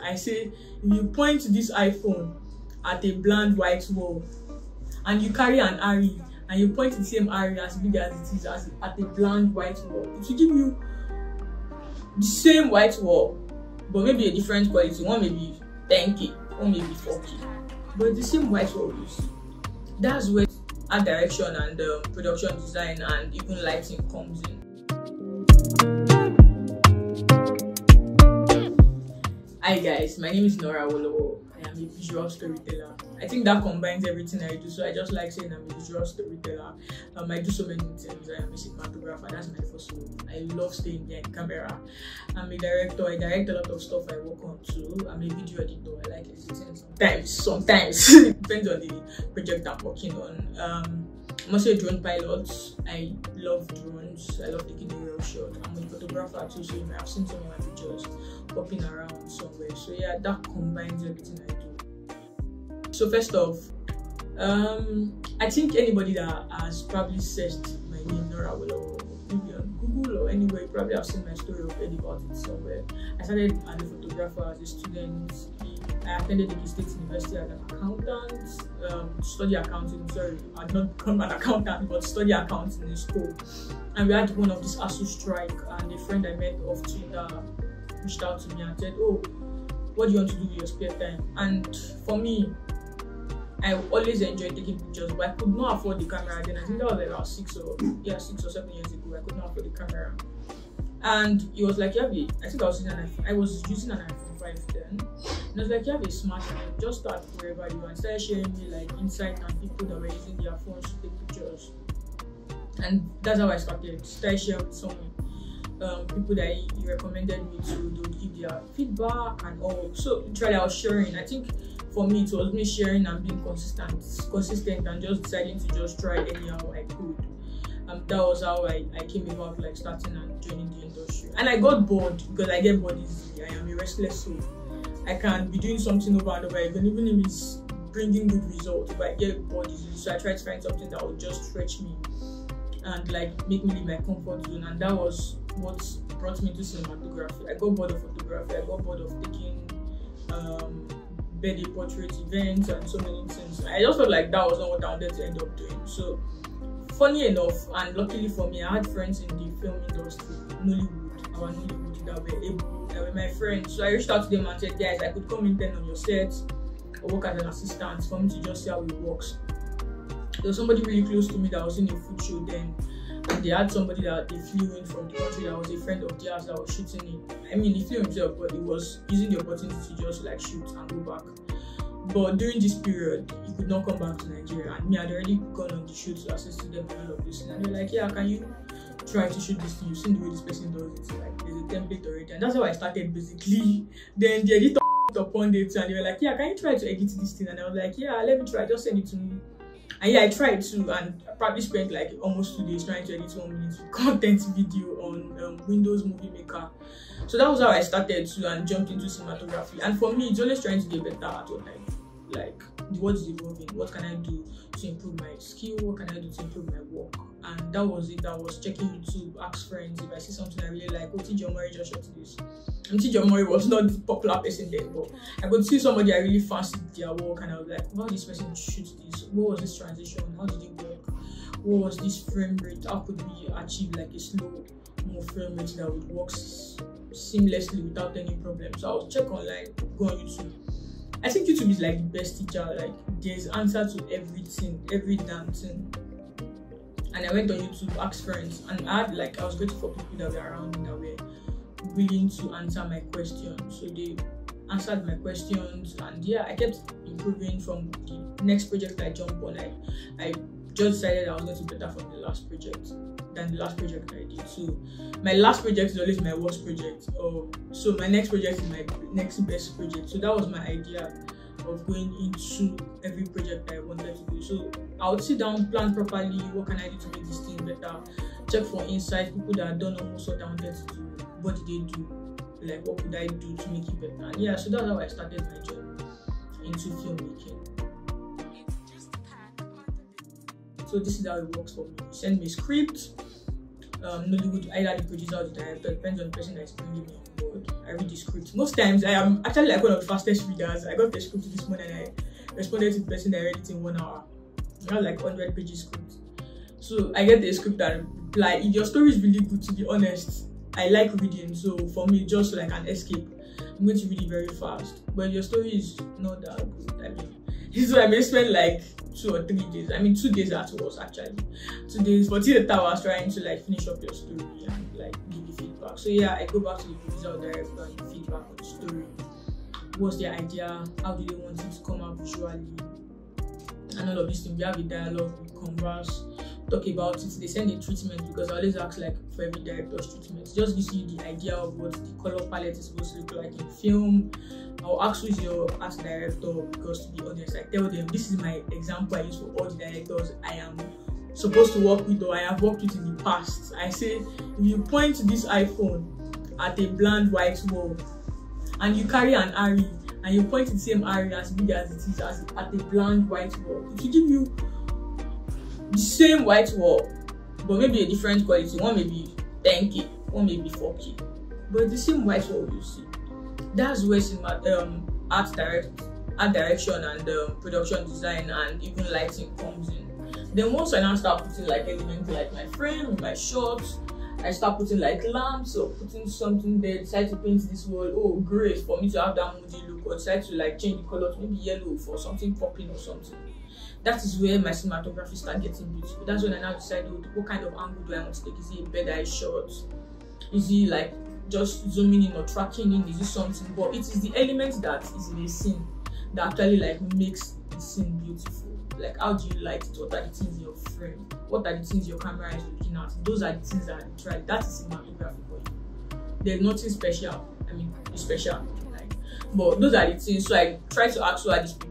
I say, if you point this iPhone at a bland white wall and you carry an RE and you point the same RE as big as it is at a bland white wall, it will give you the same white wall, but maybe a different quality. One may be 10K, one may be 4K, but the same white wall you see. That's where art direction and production design and even lighting comes in. Hi guys, my name is Nora Awolowo. I am a visual storyteller. I think that combines everything I do, so I just like saying I'm a visual storyteller. I do so many things. I am a cinematographer, that's my first role. I love staying behind the camera. I'm a director, I direct a lot of stuff I work on too. I'm a video editor, I like editing sometimes. It depends on the project I'm working on. I'm also a drone pilot. I love drones. I love taking a real shot. I'm a photographer too, so you may have seen some of my pictures popping around somewhere. So yeah, that combines everything I do. So first off, I think anybody that has probably searched my name, Nora Awolowo, maybe on Google or anywhere, you probably have seen my story or heard about it somewhere. I started as a photographer, as a student. I attended the State University as an accountant, study accounting. Sorry, I did not become an accountant, but study accounting in school. And we had one of this ASU strike, and a friend I met off Twitter reached out to me and said, "Oh, what do you want to do with your spare time?" And for me, I always enjoyed taking pictures, but I could not afford the camera then. I think that was like about 6 or 7 years ago. I could not afford the camera. And he was like, "Yeah, I think I was using an iPhone 5 then." And I was like, "You have a smartphone, just start wherever you want." Started sharing me like insight and people that were using their phones to take pictures. And that's how I started. Started sharing with some people that he recommended me to. They would give their feedback and all. So literally I was sharing. I think for me it was me sharing and being consistent and just deciding to just try anyhow I could. That was how I came about like starting and joining the industry. And I got bored because I get bored easily. I am a restless soul. I can be doing something over and over again, even if it's bringing good results, but I get bored easily. So I tried to find something that would just stretch me and like make me leave my comfort zone. And that was what brought me to cinematography. I got bored of photography. I got bored of taking birthday portrait events and so many things. I just felt like that was not what I wanted to end up doing. So funny enough, and luckily for me, I had friends in the film industry, Nollywood, that were my friends. So I reached out to them and said, "Guys, I could come intern on your set or work as an assistant for me to just see how it works." There was somebody really close to me that was in a food show then, and they had somebody that they flew in from the country that was a friend of theirs that was shooting it. I mean, he flew himself, but he was using the opportunity to just like shoot and go back. But during this period, he could not come back to Nigeria, and me had already gone on the shoot to assist to them and all of this. And they're like, "Yeah, can you try to shoot this thing? You've seen the way this person does it. Like, there's a template already." And that's how I started basically. Then the editor upon it, and they were like, "Yeah, can you try to edit this thing?" And I was like, "Yeah, let me try. Just send it to me." And yeah, I tried to, and I probably spent like almost 2 days trying to edit 1 minute content video on Windows Movie Maker. So that was how I started to and jumped into cinematography. And for me, it's always trying to get better at what I do. Like, what is evolving? What can I do to improve my skill? What can I do to improve my work? And that was it. I was checking YouTube, ask friends if I see something I really like. "Oh, TJ Omori just shot this." And TJ Omori was not the popular person then, but I could see somebody I really fancied their work, and I was like, "How did this person shoot this? What was this transition? How did it work? What was this frame rate? How could we achieve like a slow more frame rate that would work seamlessly without any problems?" So I was check online, go on YouTube. I think YouTube is like the best teacher. Like, there's answer to everything, every damn thing. And I went on YouTube, asked friends, and I was grateful for people that were around me that were willing to answer my questions. So they answered my questions, and yeah, I kept improving from the next project I jumped on. I just decided I was going to be better from the last project than the last project I did. So my last project is always my worst project. So my next project is my next best project. So that was my idea of going into every project I wanted to do. So I would sit down, plan properly, what can I do to make this thing better, check for insights, people that have done almost what I wanted to do, what did they do, like what could I do to make it better. And yeah, so that's how I started my journey into filmmaking. So this is how it works for me. You send me a script, Nollywood, either the producer or the director, depends on the person that is bringing me on bored, I read the script. Most times I am actually like one of the fastest readers. I got the script this morning and I responded to the person that read it in 1 hour. I had like 100 pages script. So I get the script and reply. If your story is really good, to be honest, I like reading, so for me just like an escape. I'm going to read it very fast. But if your story is not that good, I mean, so I may spend like 2 or 3 days. I mean 2 days at most actually. 2 days, 48 hours trying to like finish up your story and like give you feedback. So yeah, I go back to the producer or director and give feedback on the story. What's their idea? How do they want it to come out visually? And all of these things. We have a dialogue, we converse, talk about it. They send a treatment because I always ask like for every director's treatment. It just gives you the idea of what the color palette is supposed to look like in film. I'll ask who's your art director because, to be honest, I tell them this is my example I use for all the directors I am supposed to work with or I have worked with in the past. I say, if you point this iPhone at a bland white wall and you carry an array and you point the same area as big as it is at a bland white wall, it will give you the same white wall, but maybe a different quality. One may be 10K, one may be 4K, but the same white wall you see. That's where art direction and production design and even lighting comes in. Then once I now start putting like elements like my frame, my shots, I start putting like lamps or putting something there, decide to paint this wall, oh great, for me to have that moody look, or decide to like change the color to maybe yellow for something popping or something. That is where my cinematography starts getting beautiful. That's when I now decide, what kind of angle do I want to take? Is it a bird-eye shot? Is it like just zooming in or tracking in? Is it something? But it is the element that is in a scene that actually like makes the scene beautiful. Like, how do you light it? What are the things in your frame? What are the things your camera is looking at? Those are the things that I try. That is cinematography for you. There's nothing special. I mean, it's special, like, but those are the things. So I try to ask who are these people.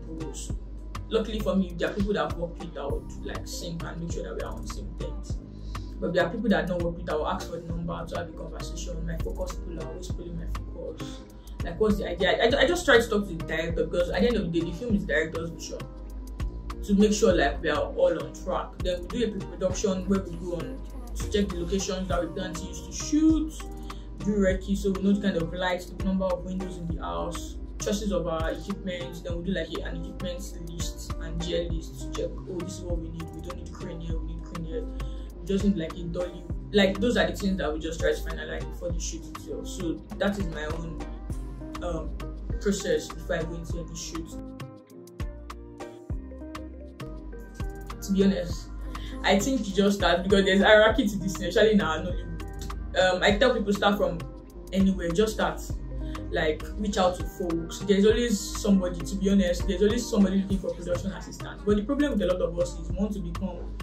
Luckily for me, there are people that work with that would like sync and make sure that we are on the same page. But there are people that don't work with that will ask for the number to have a conversation. My focus puller, always pulling my focus. Like, what's the idea? I just try to talk to the director because at the end of the day, the film is the director's vision. To make sure like we are all on track. Then we do a pre-production where we go on to check the locations that we plan to use to shoot, do recce, so we know the kind of lights, the number of windows in the house, choices of our equipment. Then we do like an equipment list and GL list to check, oh, this is what we need. We don't need crane here, we need crane here. We just need like a dolly. Like, those are the things that we just try to finalize before the shoot itself. So that is my own process before I go into any shoot. To be honest, I think you just start because there's hierarchy to this, especially in our Nollywood. I tell people start from anywhere, just start. Like, reach out to folks. There's always somebody, to be honest, there's always somebody looking for production assistant. But the problem with a lot of us is we want to become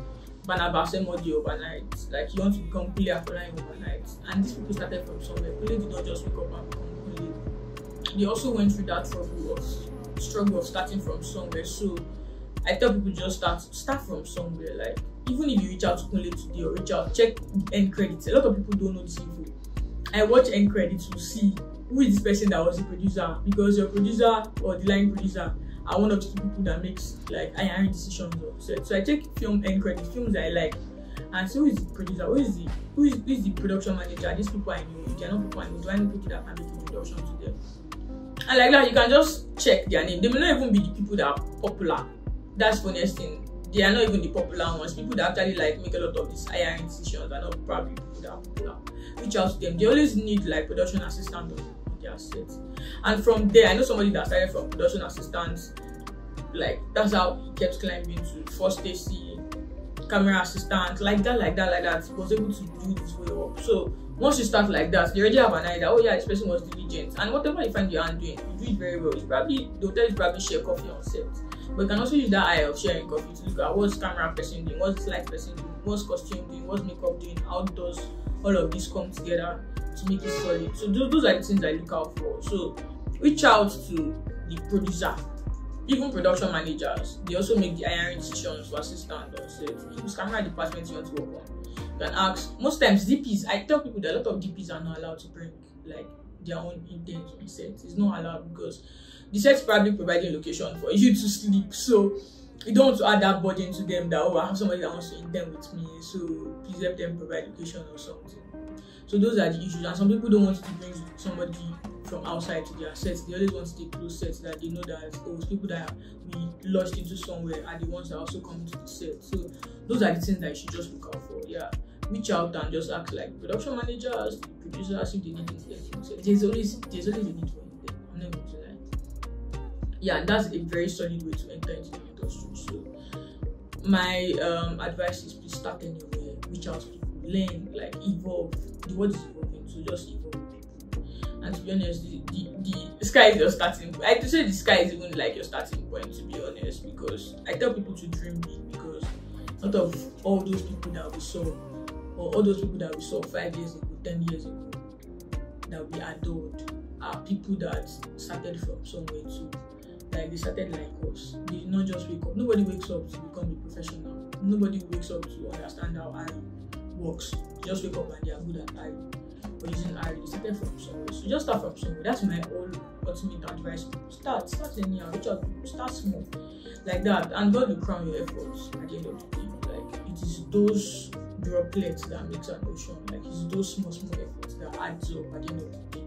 Banabase Modi overnight. Like, you want to become Kule Afolayan overnight. And these people started from somewhere. Kule did not just wake up and become Kule. They also went through that struggle of starting from somewhere. So I tell people just start from somewhere. Like, even if you reach out to Kunle today or reach out, check end credits. A lot of people don't know this info. I watch end credits to see who is this person that was the producer, because your producer or the line producer are one of the people that makes like hiring decisions on set. So I check film end credits, films that I like, and so who is the producer, who is the production manager. These people I know. If they are not people I know, do I know people that can make the production to them? And like that, you can just check their name. They may not even be the people that are popular. That's the funniest thing. They are not even the popular ones. People that actually like make a lot of these hiring decisions are not probably people that are popular. Reach out to them. They always need like production assistant on their set. And from there, I know somebody that started from production assistants. Like, that's how he kept climbing to first AC, camera assistant, like that. He was able to build his way up. So once you start like that, you already have an idea. Oh yeah, this person was diligent. And whatever you find your hand doing, you do it very well. It's probably the hotel is probably share coffee on set. But you can also use that eye of sharing coffee to look at what's camera person doing, what's light person doing, what's costume doing, what's makeup doing, how does all of this come together to make it solid. So those are the things I look out for. So reach out to the producer, even production managers. They also make the hiring decisions for assistant on set. Whose camera department you want to work on. You can ask. Most times DPs, I tell people that a lot of DPs are not allowed to bring like their own intent on set. It's not allowed because the set's probably providing location for you to sleep, so you don't want to add that burden to them that, oh, I have somebody that wants to intern with me, so please help them provide location or something. So those are the issues. And some people don't want to bring somebody from outside to their sets. They always want to take close sets that they know that people that we launched into somewhere are the ones that also come to the set. So those are the things that you should just look out for. Yeah, reach out and just ask like production managers, producers if they need anything. So there's always a need for anything. I'm not going to lie. Yeah, and that's a very solid way to enter into the industry. So my advice is please start anywhere, reach out to people, learn, like evolve. The world is evolving, so just evolve. And to be honest, the sky is your starting point. I have to say the sky is even like your starting point, to be honest, because I tell people to dream big, because out of all those people that we saw, or all those people that we saw 5 years ago, 10 years ago, that we adored, are people that started from somewhere too. Like they started like us. They did not just wake up. Nobody wakes up to become a professional. Nobody wakes up to understand how AI works. They just wake up and they are good at AI. Or using AI, they started from somewhere. So just start from somewhere. That's my ultimate advice. Start anyhow. Reach out to people. Start small, like that, and God will crown your efforts at the end of the day. Like it is those droplets that makes an ocean. Like it's those small efforts that adds up at the end of the day.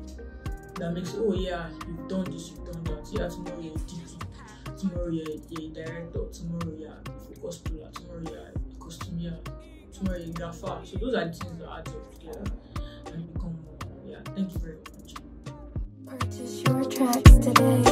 That makes, oh yeah, you've done this, you've done that. Yeah, tomorrow you're a DP, tomorrow you're a director, tomorrow you're a focus puller, tomorrow you're a costumier, tomorrow you're a gaffer. So those are the things that add up together and become more. Yeah, thank you very much. Purchase your tracks today.